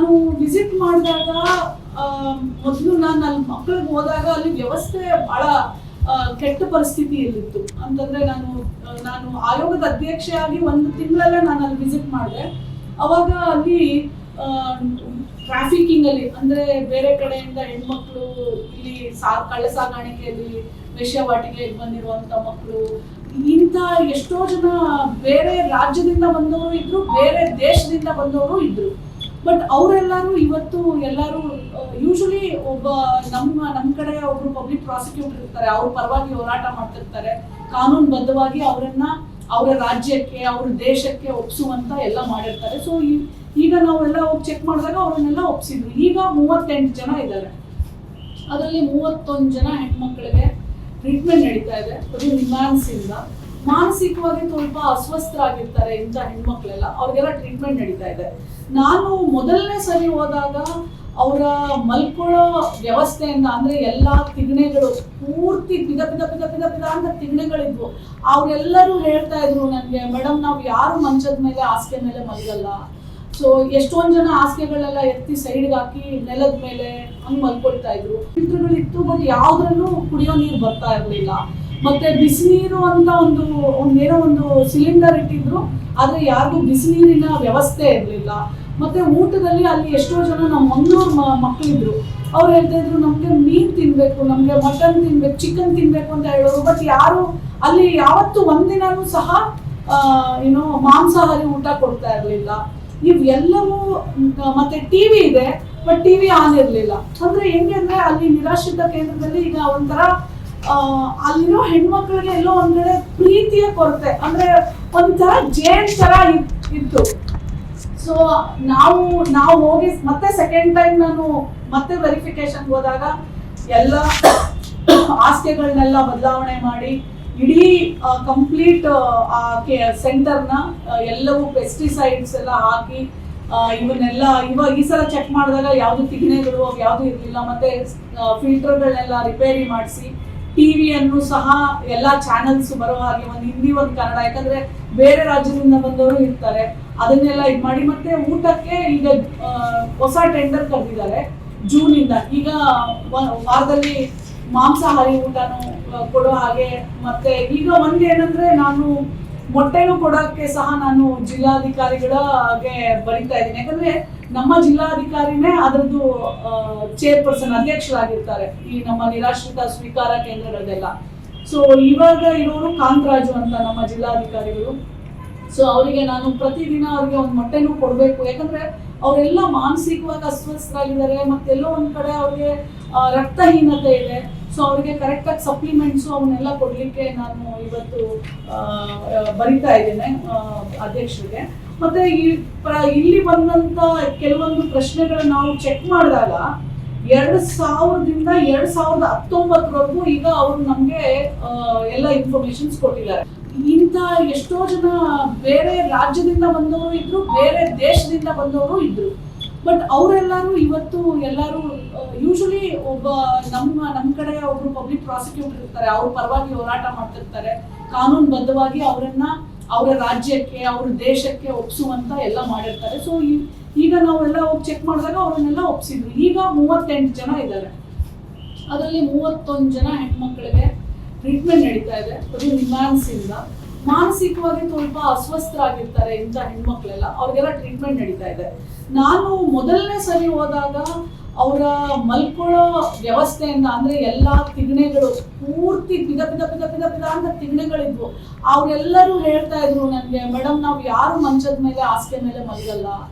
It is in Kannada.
ನಾನು ವಿಸಿಟ್ ಮಾಡಿದಾಗ ಮೊದಲು ನಾನು ಅಲ್ಲಿ ಮಕ್ಕಳಿಗೆ ಹೋದಾಗ ಅಲ್ಲಿ ವ್ಯವಸ್ಥೆ ಬಹಳ ಕೆಟ್ಟ ಪರಿಸ್ಥಿತಿಯಲ್ಲಿತ್ತು. ಅಂತಂದ್ರೆ ನಾನು ಆಯೋಗದ ಅಧ್ಯಕ್ಷೆಯಾಗಿ ಒಂದು ತಿಂಗಳಲ್ಲೇ ನಾನು ಅಲ್ಲಿ ವಿಸಿಟ್ ಮಾಡಿದೆ. ಅವಾಗ ಅಲ್ಲಿ ಟ್ರಾಫಿಕಿಂಗ್ ಅಲ್ಲಿ ಅಂದ್ರೆ ಬೇರೆ ಕಡೆಯಿಂದ ಹೆಣ್ಮಕ್ಳು ಇಲ್ಲಿ ಕಳ್ಳ ಸಾಗಾಣಿಕೆಯಲ್ಲಿ ವೇಶ್ಯಾವಾಟಿಕೆಗೆ ಬಂದಿರುವಂತ ಮಕ್ಕಳು, ಇಂಥ ಎಷ್ಟೋ ಜನ ಬೇರೆ ರಾಜ್ಯದಿಂದ ಬಂದವರು ಇದ್ರು, ಬೇರೆ ದೇಶದಿಂದ ಬಂದವರು ಇದ್ರು. ಬಟ್ ಅವರೆಲ್ಲರೂ ಇವತ್ತು ಎಲ್ಲರೂ ಯೂಶಲಿ ನಮ್ಮ ಕಡೆ ಒಬ್ರು ಪಬ್ಲಿಕ್ ಪ್ರಾಸಿಕ್ಯೂಟರ್ ಇರ್ತಾರೆ, ಅವ್ರ ಪರವಾಗಿ ಹೋರಾಟ ಮಾಡ್ತಿರ್ತಾರೆ. ಕಾನೂನುಬದ್ಧವಾಗಿ ಅವರನ್ನ ಅವರ ರಾಜ್ಯಕ್ಕೆ ಅವ್ರ ದೇಶಕ್ಕೆ ಒಪ್ಸುವಂತ ಎಲ್ಲ ಮಾಡಿರ್ತಾರೆ. ಸೊ ಈಗ ನಾವೆಲ್ಲ ಹೋಗಿ ಚೆಕ್ ಮಾಡಿದಾಗ ಅವ್ರನ್ನೆಲ್ಲ ಒಪ್ಸಿದ್ರು. ಈಗ 38 ಜನ ಇದ್ದಾರೆ. ಅದರಲ್ಲಿ 31 ಜನ ಹೆಣ್ಮಕ್ಳಿಗೆ ಟ್ರೀಟ್ಮೆಂಟ್ ನಡೀತಾ ಇದೆ. ಅದು ನಿಮ್ಯಾನ್ಸಿಂದ ಮಾನಸಿಕವಾಗಿ ಸ್ವಲ್ಪ ಅಸ್ವಸ್ಥರಾಗಿರ್ತಾರೆ ಇಂಥ ಹೆಣ್ಮಕ್ಳೆಲ್ಲ, ಅವ್ರಿಗೆಲ್ಲ ಟ್ರೀಟ್ಮೆಂಟ್ ನಡೀತಾ ಇದೆ. ನಾನು ಮೊದಲನೇ ಸರಿ ಹೋದಾಗ ಅವರ ಮಲ್ಕೊಳ್ಳೋ ವ್ಯವಸ್ಥೆಯಿಂದ ಅಂದ್ರೆ ಎಲ್ಲಾ ತಿಗಣೆಗಳು ಪೂರ್ತಿ ಪಿದ ಪಿದ ಪಿದ ಪಿದ ಪಿದ ಅಂತ ತಿಗಣೆಗಳಿದ್ವು. ಅವರೆಲ್ಲರೂ ಹೇಳ್ತಾ ಇದ್ರು ನನಗೆ, ಮೇಡಮ್ ನಾವು ಯಾರು ಮಂಚದ ಮೇಲೆ ಹಾಸಿಗೆ ಮೇಲೆ ಮಲಗಲ್ಲ. ಸೊ ಎಷ್ಟೊಂದು ಜನ ಹಾಸಿಗೆಗಳೆಲ್ಲ ಎತ್ತಿ ಸೈಡ್ಗೆ ಹಾಕಿ ನೆಲದ ಮೇಲೆ ಹಂಗೆ ಮಲ್ಕೊಳ್ತಾ ಇದ್ರು. ಫಿಲ್ಟರ್ಗಳಿತ್ತು, ಬಟ್ ಯಾವ್ದ್ರಲ್ಲೂ ಕುಡಿಯೋ ನೀರು ಬರ್ತಾ ಇರಲಿಲ್ಲ. ಮತ್ತೆ ಬಿಸಿ ನೀರು ಅಂತ ಏನೋ ಒಂದು ಸಿಲಿಂಡರ್ ಇಟ್ಟಿದ್ರು, ಆದ್ರೆ ಯಾರಿಗೂ ಬಿಸಿ ನೀರಿನ ವ್ಯವಸ್ಥೆ ಇರಲಿಲ್ಲ. ಮತ್ತೆ ಊಟದಲ್ಲಿ ಅಲ್ಲಿ ಎಷ್ಟೋ ಜನ ನಮ್ಮ ಮಂಗಳೂರು ಮಕ್ಕಳಿದ್ರು, ಅವ್ರು ಹೇಳ್ತಾ ಇದ್ರು ನಮ್ಗೆ ಮೀನ್ ತಿನ್ಬೇಕು, ನಮ್ಗೆ ಮಟನ್ ತಿನ್ಬೇಕು, ಚಿಕನ್ ತಿನ್ಬೇಕು ಅಂತ ಹೇಳೋರು. ಬಟ್ ಯಾರು ಅಲ್ಲಿ ಯಾವತ್ತು ಒಂದಿನೂ ಸಹ ಮಾಂಸಾಹಾರಿ ಊಟ ಕೊಡ್ತಾ ಇರ್ಲಿಲ್ಲ. ಇವೆಲ್ಲವೂ ಮತ್ತೆ ಟಿವಿ ಇದೆ, ಬಟ್ ಟಿವಿ ಆನ್ ಇರ್ಲಿಲ್ಲ. ಅಂದ್ರೆ ಹೆಂಗೆ ಅಂದ್ರೆ ಅಲ್ಲಿ ನಿರಾಶ್ರಿತ ಕೇಂದ್ರದಲ್ಲಿ ಈಗ ಒಂಥರ ಅಲ್ಲಿರೋ ಹೆಣ್ಮಕ್ಳಿಗೆ ಎಲ್ಲೋ ಒಂದ್ ಕಡೆ ಪ್ರೀತಿಯ ಕೊರತೆ, ಅಂದ್ರೆ ಒಂಥರ ಜೇನ್ ತರ ಇತ್ತು. ಸೊ ನಾವು ಹೋಗಿ ಮತ್ತೆ ಸೆಕೆಂಡ್ ಟೈಮ್ ನಾನು ಮತ್ತೆ ವೆರಿಫಿಕೇಶನ್ ಹೋದಾಗ ಎಲ್ಲ ಹಾಸಿಗೆಗಳನ್ನೆಲ್ಲ ಬದಲಾವಣೆ ಮಾಡಿ ಇಡೀ ಕಂಪ್ಲೀಟ್ ಸೆಂಟರ್ನ ಎಲ್ಲವೂ ಪೆಸ್ಟಿಸೈಡ್ಸ್ ಎಲ್ಲ ಹಾಕಿ ಇವನ್ನೆಲ್ಲ ಇವಾಗ ಈ ಸಲ ಚೆಕ್ ಮಾಡಿದಾಗ ಯಾವ್ದು ತಿಗಣೆಗಳು ಯಾವ್ದು ಇರಲಿಲ್ಲ. ಮತ್ತೆ ಫಿಲ್ಟರ್ಗಳನ್ನೆಲ್ಲ ರಿಪೇರಿ ಮಾಡಿಸಿ ಟಿವಿಯನ್ನು ಸಹ ಎಲ್ಲ ಚಾನೆಲ್ಸ್ ಬರೋ ಹಾಗೆ ಒಂದು ಹಿಂದಿ ಒಂದು ಕನ್ನಡ, ಯಾಕಂದ್ರೆ ಬೇರೆ ರಾಜ್ಯದಿಂದ ಬಂದವರು ಇರ್ತಾರೆ, ಅದನ್ನೆಲ್ಲ ಇದು ಮಾಡಿ. ಮತ್ತೆ ಊಟಕ್ಕೆ ಈಗ ಹೊಸ ಟೆಂಡರ್ ಕರೆದಿದ್ದಾರೆ ಜೂನಿಂದ. ಈಗ ವಾರದಲ್ಲಿ ಮಾಂಸಾಹಾರಿ ಊಟನೂ ಕೊಡೋ ಹಾಗೆ. ಮತ್ತೆ ಈಗ ಒಂದೇನಂದ್ರೆ ನಾನು ಮೊಟ್ಟೆನೂ ಕೊಡೋಕ್ಕೆ ಸಹ ನಾನು ಜಿಲ್ಲಾಧಿಕಾರಿಗಳಿಗೆ ಬರೀತಾ ಇದ್ದೀನಿ. ಯಾಕಂದ್ರೆ ನಮ್ಮ ಜಿಲ್ಲಾಧಿಕಾರಿನೇ ಅದರದ್ದು ಚೇರ್ಪರ್ಸನ್ ಅಧ್ಯಕ್ಷರಾಗಿರ್ತಾರೆ ಈ ನಮ್ಮ ನಿರಾಶ್ರಿತ ಸ್ವೀಕಾರ ಕೇಂದ್ರಗಳದೆಲ್ಲ. ಸೊ ಇವಾಗ ಇರೋರು ಕಾಂತರಾಜು ಅಂತ ನಮ್ಮ ಜಿಲ್ಲಾಧಿಕಾರಿಗಳು. ಸೊ ಅವರಿಗೆ ನಾನು ಪ್ರತಿದಿನ ಅವ್ರಿಗೆ ಒಂದು ಮೊಟ್ಟೆನೂ ಕೊಡಬೇಕು, ಯಾಕಂದ್ರೆ ಅವರೆಲ್ಲ ಮಾನಸಿಕವಾಗಿ ಅಸ್ವಸ್ಥರಾಗಿದ್ದಾರೆ. ಮತ್ತೆಲ್ಲೋ ಒಂದ್ ಕಡೆ ಅವ್ರಿಗೆ ರಕ್ತಹೀನತೆ ಇದೆ. ಸೊ ಅವ್ರಿಗೆ ಕರೆಕ್ಟಾಗಿ ಸಪ್ಲಿಮೆಂಟ್ಸು ಅವನ್ನೆಲ್ಲ ಕೊಡ್ಲಿಕ್ಕೆ ನಾನು ಇವತ್ತು ಬರಿತಾ ಇದ್ದೇನೆ ಅಧ್ಯಕ್ಷರಿಗೆ. ಮತ್ತೆ ಇಲ್ಲಿ ಬಂದಂತ ಕೆಲವೊಂದು ಪ್ರಶ್ನೆಗಳನ್ನ ನಾವು ಚೆಕ್ ಮಾಡಿದಾಗ 2000ದಿಂದ 2019ವರೆಗೂ ಈಗ ಅವ್ರು ನಮ್ಗೆ ಎಲ್ಲ ಇನ್ಫಾರ್ಮೇಶನ್ಸ್ ಕೊಟ್ಟಿದ್ದಾರೆ. ಇಂಥ ಎಷ್ಟೋ ಜನ ಬೇರೆ ರಾಜ್ಯದಿಂದ ಬಂದವರು ಇದ್ರು, ಬೇರೆ ದೇಶದಿಂದ ಬಂದವರು ಇದ್ರು. ಬಟ್ ಅವರೆಲ್ಲರೂ ಇವತ್ತು ಎಲ್ಲರೂ ಯೂಶಲಿ ನಮ್ಮ ಕಡೆ ಒಬ್ರು ಪಬ್ಲಿಕ್ ಪ್ರಾಸಿಕ್ಯೂಟರ್ ಇರ್ತಾರೆ, ಅವ್ರ ಪರವಾಗಿ ಹೋರಾಟ ಮಾಡ್ತಿರ್ತಾರೆ. ಕಾನೂನುಬದ್ಧವಾಗಿ ಅವರನ್ನ ಅವರ ರಾಜ್ಯಕ್ಕೆ ಅವ್ರ ದೇಶಕ್ಕೆ ಒಪ್ಸುವಂತ ಎಲ್ಲ ಮಾಡಿರ್ತಾರೆ. ಸೊ ಈಗ ನಾವೆಲ್ಲ ಹೋಗಿ ಚೆಕ್ ಮಾಡಿದಾಗ ಅವ್ರನ್ನೆಲ್ಲ ಒಪ್ಸಿದ್ರು. ಈಗ 38 ಜನ ಇದ್ದಾರೆ. ಅದರಲ್ಲಿ 31 ಜನ ಹೆಣ್ಮಕ್ಳಿಗೆ ಟ್ರೀಟ್ಮೆಂಟ್ ನಡೀತಾ ಇದೆ. ಅದು ನಿಮ್ಯಾನ್ಸಿಂದ ಮಾನಸಿಕವಾಗಿ ಸ್ವಲ್ಪ ಅಸ್ವಸ್ಥರಾಗಿರ್ತಾರೆ ಇಂಥ ಹೆಣ್ಮಕ್ಳೆಲ್ಲ, ಅವ್ರಿಗೆಲ್ಲ ಟ್ರೀಟ್ಮೆಂಟ್ ನಡೀತಾ ಇದೆ. ನಾನು ಮೊದಲನೇ ಸರಿ ಹೋದಾಗ ಅವರ ಮಲ್ಕೊಳ್ಳೋ ವ್ಯವಸ್ಥೆಯಿಂದ ಅಂದ್ರೆ ಎಲ್ಲಾ ತಿಗಣೆಗಳು ಪೂರ್ತಿ ಪಿದ ಪಿದ ಪಿದ ಪಿದ ಪಿದ ಅಂತ ತಿಗಣೆಗಳಿದ್ವು. ಅವರೆಲ್ಲರೂ ಹೇಳ್ತಾ ಇದ್ರು ನನಗೆ, ಮೇಡಮ್ ನಾವು ಯಾರು ಮಂಚದ ಮೇಲೆ ಹಾಸಿಗೆ ಮೇಲೆ ಮಲಗಲ್ಲ.